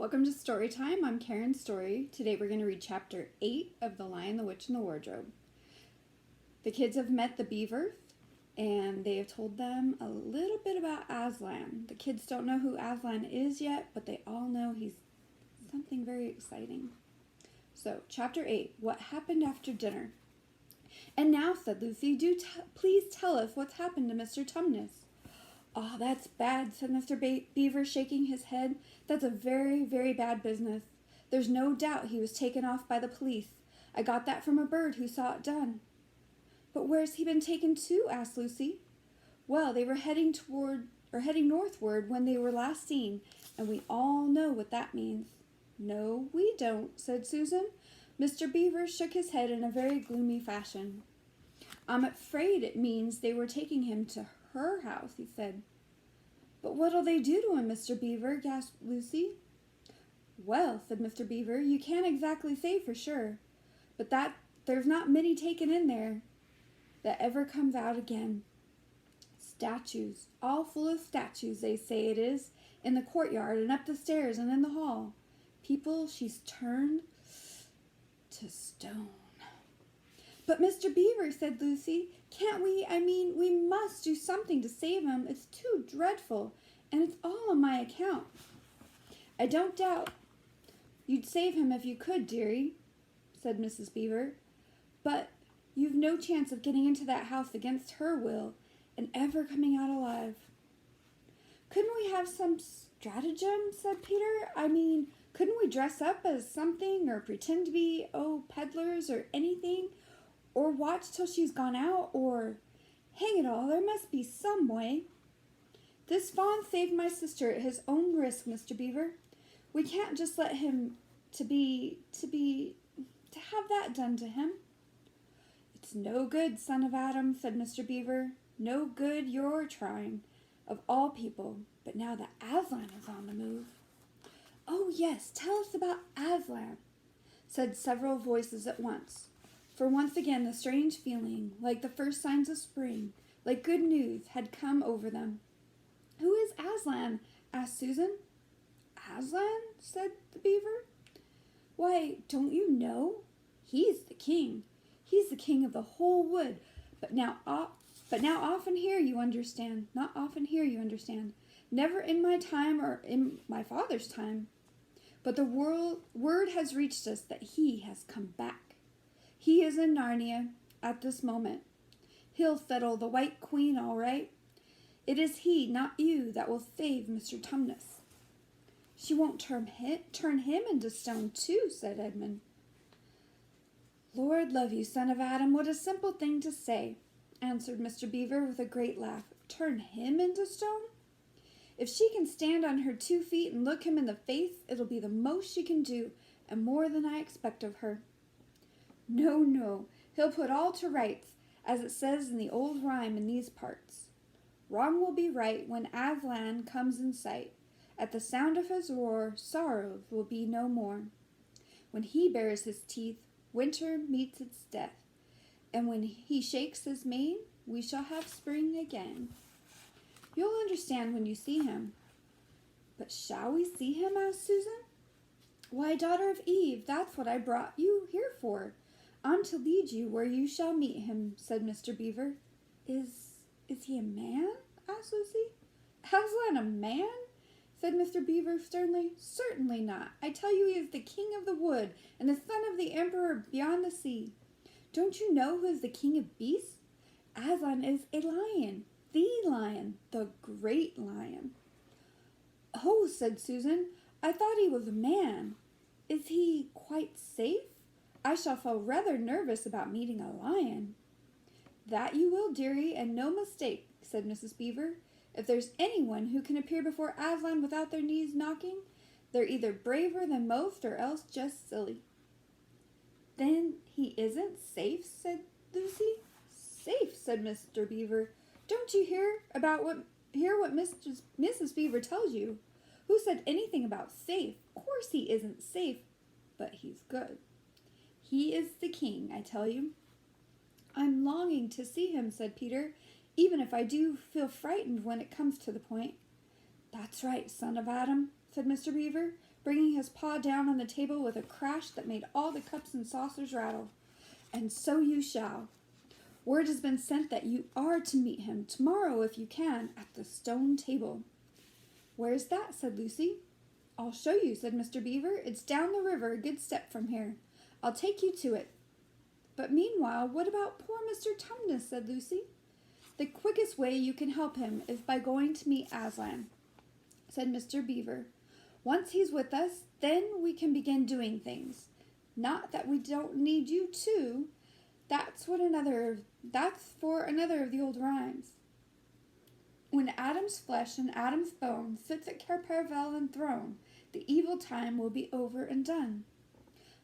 Welcome to Storytime. I'm Karen Story. Today we're going to read Chapter 8 of The Lion, the Witch, and the Wardrobe. The kids have met the beaver, and they have told them a little bit about Aslan. The kids don't know who Aslan is yet, but they all know he's something very exciting. So, Chapter 8, What Happened After Dinner? And now, said Lucy, please tell us what's happened to Mr. Tumnus. Oh, that's bad, said Mr. Beaver, shaking his head. That's a very, very bad business. There's no doubt he was taken off by the police. I got that from a bird who saw it done. But where's he been taken to? Asked Lucy. Well, they were heading northward when they were last seen, and we all know what that means. No, we don't, said Susan. Mr. Beaver shook his head in a very gloomy fashion. I'm afraid it means they were taking him to her house, he said. But what'll they do to him, Mr. Beaver? Gasped Lucy. Well, said Mr. Beaver, you can't exactly say for sure, but that there's not many taken in there that ever comes out again. Statues, all full of statues, they say it is, in the courtyard and up the stairs and in the hall. People she's turned to stone. But Mr. Beaver, said Lucy, can't we, we must do something to save him. It's too dreadful, and it's all on my account. I don't doubt you'd save him if you could, dearie, said Mrs. Beaver, but you've no chance of getting into that house against her will and ever coming out alive. Couldn't we have some stratagem, said Peter? Couldn't we dress up as something or pretend to be, peddlers or anything? Or watch till she's gone out, or, hang it all, there must be some way. This fawn saved my sister at his own risk, Mr. Beaver. We can't just let him to have that done to him. It's no good, son of Adam, said Mr. Beaver. No good you're trying, of all people. But now that Aslan is on the move. Oh yes, tell us about Aslan, said several voices at once. For once again the strange feeling, like the first signs of spring, like good news, had come over them. Who is Aslan? Asked Susan. Aslan? Said the beaver. Why, don't you know? He's the king. He's the king of the whole wood. But now often here you understand. Not often here you understand. Never in my time or in my father's time. But the word has reached us that he has come back. He is in Narnia at this moment. He'll settle the White Queen all right. It is he, not you, that will save Mr. Tumnus. She won't turn him into stone too, said Edmund. Lord love you, son of Adam, what a simple thing to say, answered Mr. Beaver with a great laugh. Turn him into stone? If she can stand on her 2 feet and look him in the face, it'll be the most she can do, and more than I expect of her. No, he'll put all to rights, as it says in the old rhyme in these parts. Wrong will be right when Aslan comes in sight. At the sound of his roar, sorrow will be no more. When he bares his teeth, winter meets its death. And when he shakes his mane, we shall have spring again. You'll understand when you see him. But shall we see him? Asked Susan. Why, daughter of Eve, that's what I brought you here for. I'm to lead you where you shall meet him, said Mr. Beaver. Is he a man? Asked Lucy. Aslan a man? Said Mr. Beaver sternly. Certainly not. I tell you he is the king of the wood and the son of the emperor beyond the sea. Don't you know who is the king of beasts? Aslan is a lion, the great lion. Oh, said Susan, I thought he was a man. Is he quite safe? I shall feel rather nervous about meeting a lion. That you will, dearie, and no mistake, said Mrs. Beaver. If there's anyone who can appear before Aslan without their knees knocking, they're either braver than most or else just silly. Then he isn't safe, said Lucy. Safe, said Mr. Beaver. Don't you hear what Mrs. Beaver tells you? Who said anything about safe? Of course he isn't safe, but he's good. He is the king, I tell you. I'm longing to see him, said Peter, even if I do feel frightened when it comes to the point. That's right, son of Adam, said Mr. Beaver, bringing his paw down on the table with a crash that made all the cups and saucers rattle. "And so you shall. Word has been sent that you are to meet him tomorrow if you can, at the stone table." "Where's that?" said Lucy. "I'll show you," said Mr. Beaver. "It's down the river a good step from here. I'll take you to it." "But meanwhile, what about poor Mr. Tumnus?" said Lucy. "The quickest way you can help him is by going to meet Aslan," said Mr. Beaver. "Once he's with us, then we can begin doing things. Not that we don't need you too. That's for another of the old rhymes. When Adam's flesh and Adam's bone sits at Cair Paravel enthroned, the evil time will be over and done.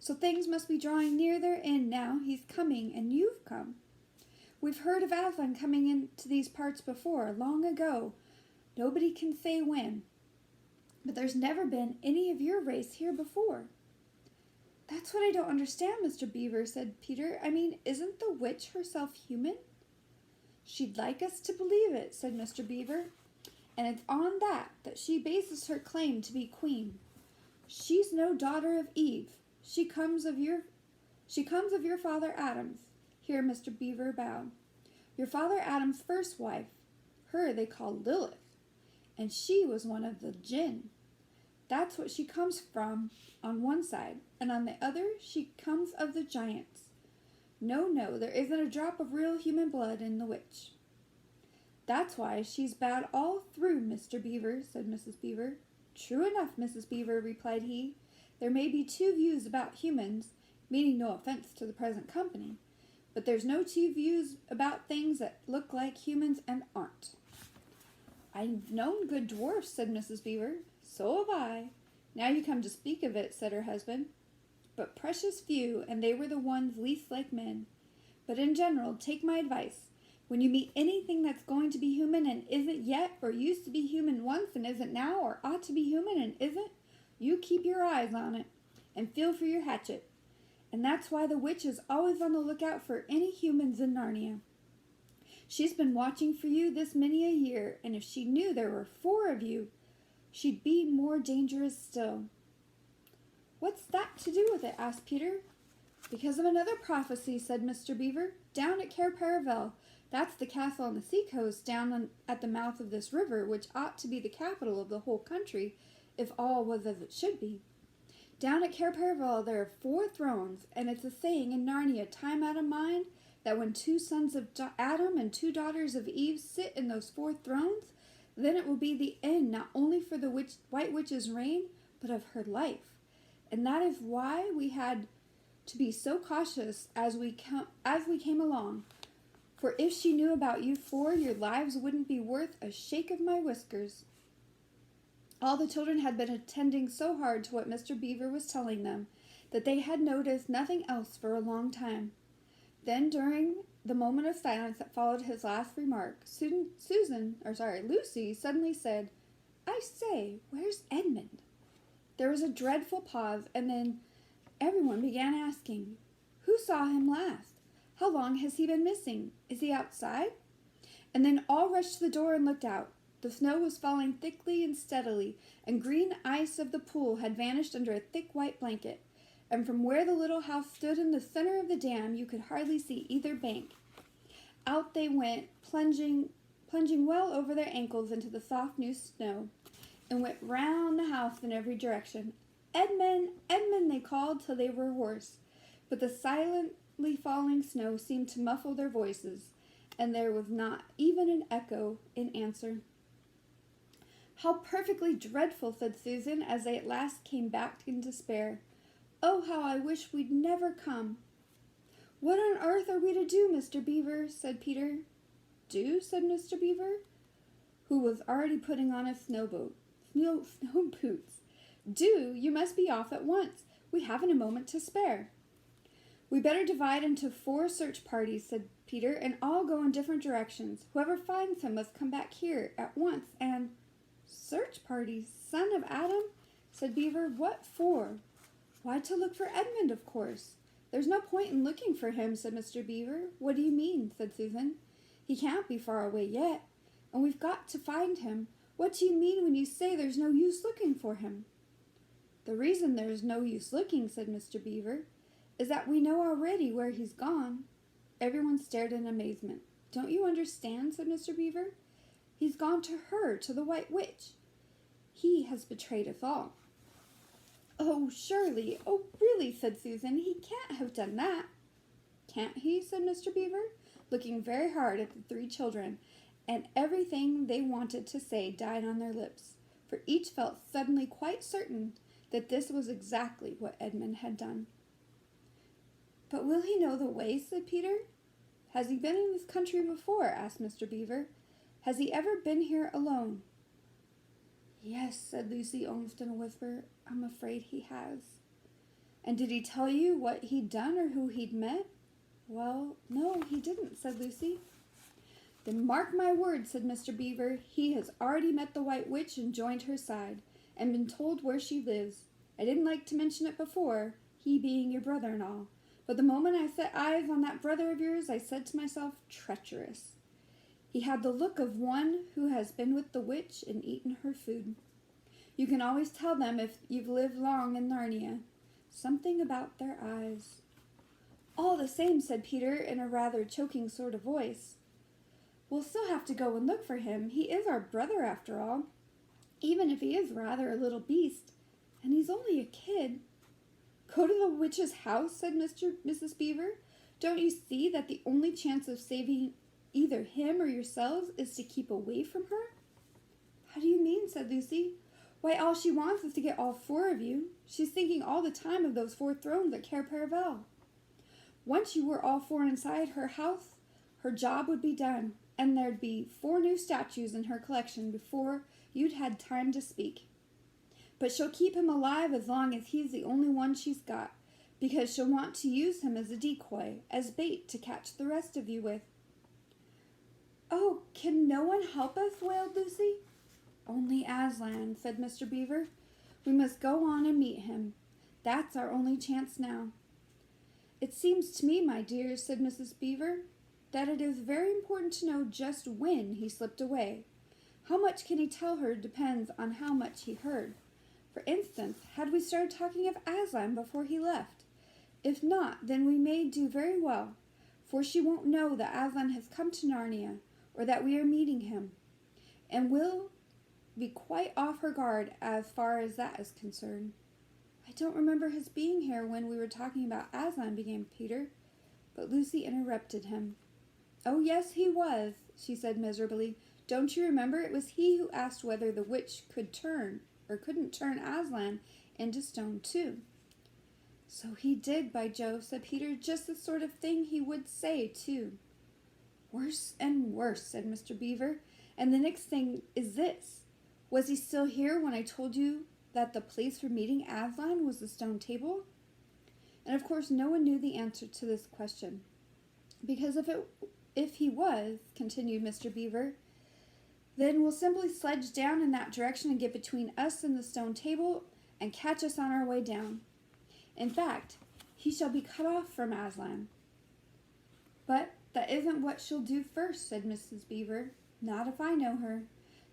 So things must be drawing near their end now. He's coming, and you've come. We've heard of Aslan coming into these parts before, long ago. Nobody can say when. But there's never been any of your race here before." "That's what I don't understand, Mr. Beaver," said Peter. "I mean, isn't the witch herself human?" "She'd like us to believe it," said Mr. Beaver. "And it's on that she bases her claim to be queen. She's no daughter of Eve. She comes of your father Adam's." Here Mr. Beaver bowed. "Your father Adam's first wife. Her they call Lilith. And she was one of the jinn. That's what she comes from on one side, and on the other she comes of the giants. No, there isn't a drop of real human blood in the witch." "That's why she's bad all through, Mr. Beaver," said Mrs. Beaver. "True enough, Mrs. Beaver," replied he. "There may be two views about humans, meaning no offense to the present company, but there's no two views about things that look like humans and aren't." "I've known good dwarfs," said Mrs. Beaver. "So have I. Now you come to speak of it," said her husband. "But precious few, and they were the ones least like men. But in general, take my advice. When you meet anything that's going to be human and isn't yet, or used to be human once and isn't now, or ought to be human and isn't, you keep your eyes on it, and feel for your hatchet. And that's why the witch is always on the lookout for any humans in Narnia. She's been watching for you this many a year, and if she knew there were 4 of you, she'd be more dangerous still." "What's that to do with it?" asked Peter. "Because of another prophecy," said Mr. Beaver. "Down at Cair Paravel, that's the castle on the seacoast down at the mouth of this river, which ought to be the capital of the whole country if all was as it should be. Down at Cair Paravel there are 4 thrones, and it's a saying in Narnia time out of mind that when 2 sons of Adam and 2 daughters of Eve sit in those 4 thrones, then it will be the end not only for the White Witch's reign, but of her life. And that is why we had to be so cautious as we came along. For if she knew about you 4, your lives wouldn't be worth a shake of my whiskers." All the children had been attending so hard to what Mr. Beaver was telling them that they had noticed nothing else for a long time. Then, during the moment of silence that followed his last remark, Lucy suddenly said, "I say, where's Edmund?" There was a dreadful pause, and then everyone began asking, "Who saw him last? How long has he been missing? Is he outside?" And then all rushed to the door and looked out. The snow was falling thickly and steadily, and green ice of the pool had vanished under a thick white blanket, and from where the little house stood in the center of the dam you could hardly see either bank. Out they went, plunging well over their ankles into the soft new snow, and went round the house in every direction. "Edmund, Edmund," they called till they were hoarse, but the silently falling snow seemed to muffle their voices, and there was not even an echo in answer. "How perfectly dreadful," said Susan, as they at last came back in despair. "Oh, how I wish we'd never come." "What on earth are we to do, Mr. Beaver?" said Peter. "Do?" said Mr. Beaver, who was already putting on his snow boots. "Do? You must be off at once. We haven't a moment to spare." "We better divide into 4 search parties," said Peter, "and all go in different directions. Whoever finds him must come back here at once and—" "Search parties, son of Adam?" said Beaver. "What for?" "Why, to look for Edmund, of course." "There's no point in looking for him," said Mr. Beaver. "What do you mean?" said Susan. "He can't be far away yet, and we've got to find him. What do you mean when you say there's no use looking for him?" "The reason there's no use looking," said Mr. Beaver, "is that we know already where he's gone." Everyone stared in amazement. "Don't you understand?" said Mr. Beaver. "He's gone to her, to the White Witch. He has betrayed us all." "Oh, surely, oh, really," said Susan, "he can't have done that." "Can't he?" said Mr. Beaver, looking very hard at the three children, and everything they wanted to say died on their lips, for each felt suddenly quite certain that this was exactly what Edmund had done. "But will he know the way?" said Peter. "Has he been in this country before?" asked Mr. Beaver. "Has he ever been here alone?" "Yes," said Lucy, almost in a whisper. "I'm afraid he has." "And did he tell you what he'd done or who he'd met?" "Well, no, he didn't," said Lucy. "Then mark my words," said Mr. Beaver. "He has already met the White Witch and joined her side, and been told where she lives. I didn't like to mention it before, he being your brother and all, but the moment I set eyes on that brother of yours, I said to myself, treacherous. He had the look of one who has been with the witch and eaten her food. You can always tell them if you've lived long in Narnia. Something about their eyes." "All the same," said Peter in a rather choking sort of voice, "we'll still have to go and look for him. He is our brother after all, even if he is rather a little beast, and he's only a kid." "Go to the witch's house?" said Mrs. Beaver. "Don't you see that the only chance of saving either him or yourselves is to keep away from her?" "How do you mean?" said Lucy. "Why, all she wants is to get all four of you. She's thinking all the time of those 4 thrones at Cair Paravel. Once you were all 4 inside her house, her job would be done, and there'd be 4 new statues in her collection before you'd had time to speak. But she'll keep him alive as long as he's the only one she's got, because she'll want to use him as a decoy, as bait to catch the rest of you with." "Oh, can no one help us?" wailed Lucy. "Only Aslan," said Mr. Beaver. "We must go on and meet him. That's our only chance now." "It seems to me, my dears," said Mrs. Beaver, "that it is very important to know just when he slipped away. How much can he tell her depends on how much he heard. For instance, had we started talking of Aslan before he left? If not, then we may do very well, for she won't know that Aslan has come to Narnia, or that we are meeting him, and will be quite off her guard as far as that is concerned." "I don't remember his being here when we were talking about Aslan," began Peter, but Lucy interrupted him. "Oh, yes, he was," she said miserably. "Don't you remember? It was he who asked whether the witch could turn, or couldn't turn Aslan into stone too." "So he did, by Jove," said Peter. "Just the sort of thing he would say, too." "Worse and worse," said Mr. Beaver. "And the next thing is this. Was he still here when I told you that the place for meeting Aslan was the stone table?" And of course no one knew the answer to this question. "Because if he was," continued Mr. Beaver, "then we'll simply sledge down in that direction and get between us and the stone table and catch us on our way down. In fact, he shall be cut off from Aslan." "But that isn't what she'll do first," said Mrs. Beaver. "Not if I know her.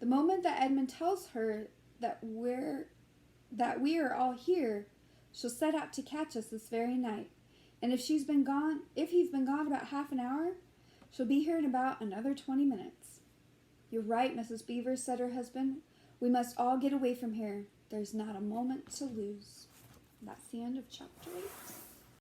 The moment that Edmund tells her that we are all here, she'll set out to catch us this very night. And if he's been gone about half an hour, she'll be here in about another 20 minutes. "You're right, Mrs. Beaver," said her husband. "We must all get away from here. There's not a moment to lose." That's the end of chapter 8.